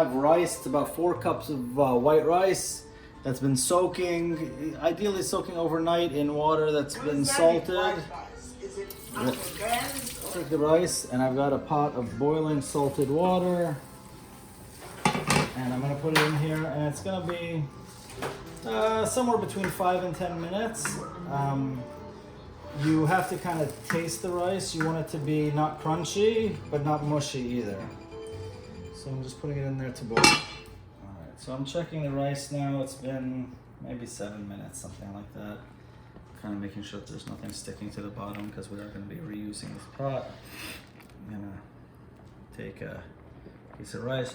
have rice. It's about 4 cups of white rice that's been soaking, ideally soaking overnight in water that's been salted. Take the rice, and I've got a pot of boiling salted water, and I'm gonna put it in here, and it's gonna be somewhere between 5 and 10 minutes. You have to kind of taste the rice. You want it to be not crunchy, but not mushy either. So I'm just putting it in there to boil. All right, so I'm checking the rice now. It's been maybe 7 minutes, something like that. Kind of making sure that there's nothing sticking to the bottom because we are going to be reusing this pot. I'm gonna take a piece of rice,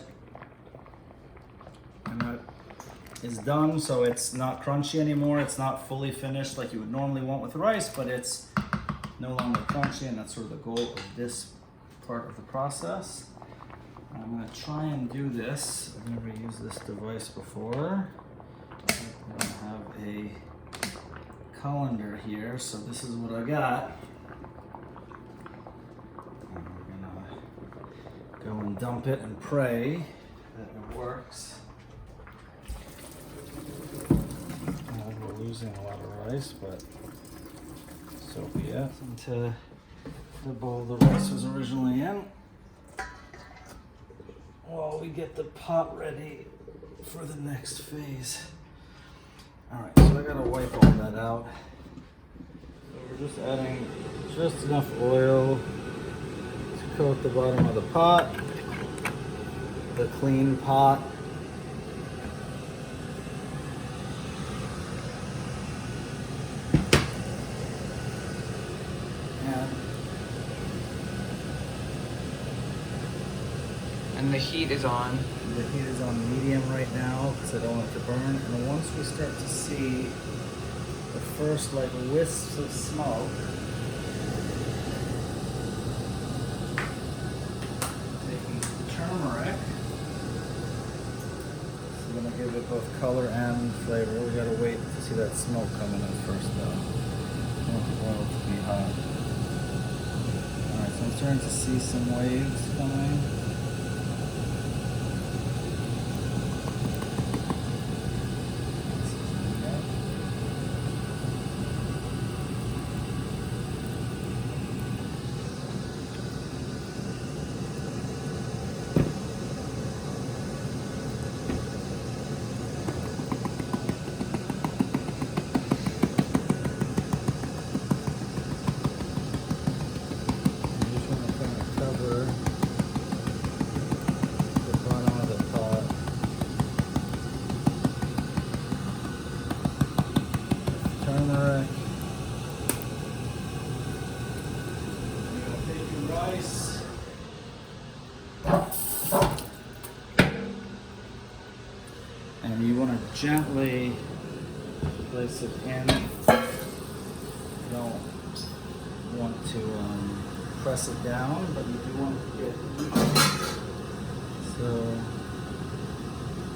and that is done, so it's not crunchy anymore. It's not fully finished like you would normally want with rice, but it's no longer crunchy, and that's sort of the goal of this part of the process. I'm going to try and do this. I've never used this device before. I'm going to have a colander here, so this is what I got. And we're going to go and dump it and pray that it works. We're losing a lot of rice, but so be it. Into the bowl the rice was originally in, while we get the pot ready for the next phase. All right, so I gotta wipe all that out. So we're just adding just enough oil to coat the bottom of the pot, the clean pot. And the heat is on. The heat is on medium right now because I don't want it to burn. And once we start to see the first like wisps of smoke, taking turmeric. It's gonna give it both color and flavor. We gotta wait to see that smoke coming in first though. I want the oil to be hot. Alright, so I'm starting to see some waves coming. Turmeric. You're gonna take your rice. And you want to gently place it in. You don't want to press it down, but you do want it to get even. So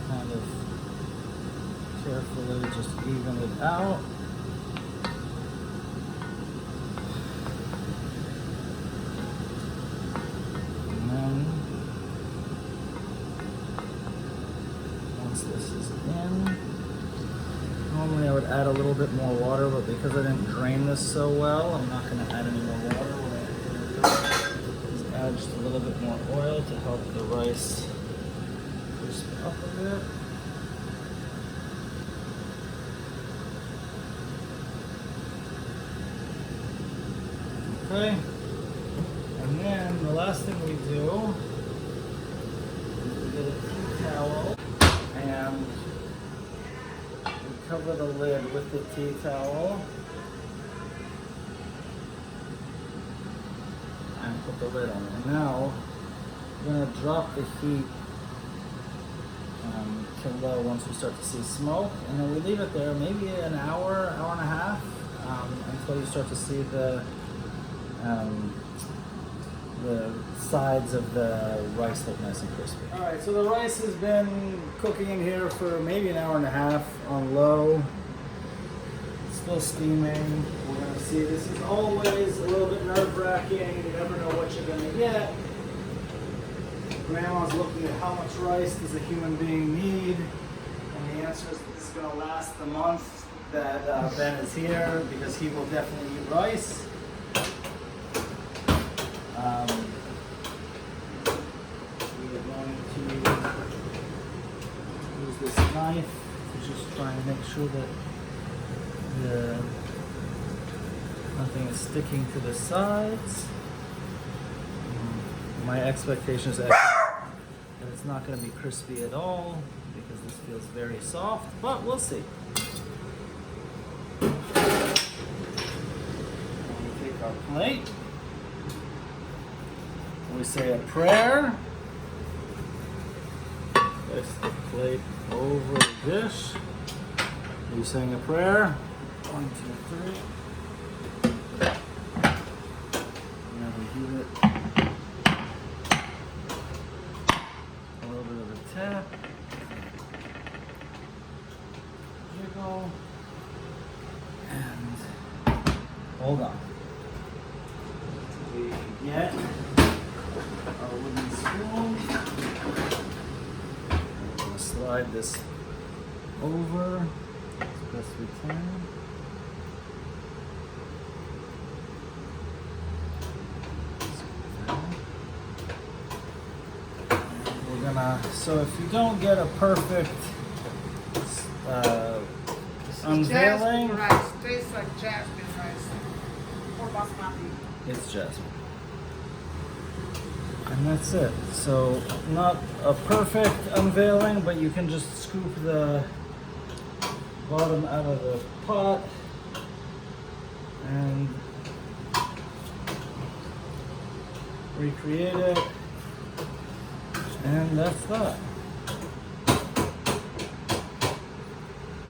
kind of carefully just even it out. This is in. Normally I would add a little bit more water, but because I didn't drain this so well, I'm not going to add any more water. What I is add just a little bit more oil to help the rice crisp up a bit. Okay, and then the last thing we do is we get a tea towel. And we cover the lid with the tea towel and put the lid on. And now we're going to drop the heat to low once we start to see smoke, and then we leave it there maybe an hour, hour and a half until you start to see the sides of the rice look nice and crispy. All right, so the rice has been cooking in here for maybe an hour and a half on low. It's still steaming. We're gonna see. This is always a little bit nerve-wracking. You never know what you're gonna get. Grandma's looking at how much rice does a human being need, and the answer is this is going to last the month that Ben is here, because he will definitely eat rice. We are going to use this knife to just try and make sure that nothing is sticking to the sides. My expectation is actually that it's not going to be crispy at all, because this feels very soft, but we'll see. We take our plate. We say a prayer. Place the plate over the dish. Are you saying a prayer? 1, 2, 3. Now we heat it. A little bit of a tap. Jiggle. And hold on. We get our wooden spoon. We're going to slide this over as best we can. We're gonna, so if you don't get a perfect unveiling, Jasmine rice tastes like jasmine rice or basmati. it's jasmine. And that's it. So not a perfect unveiling, but you can just scoop the bottom out of the pot and recreate it. And that's that.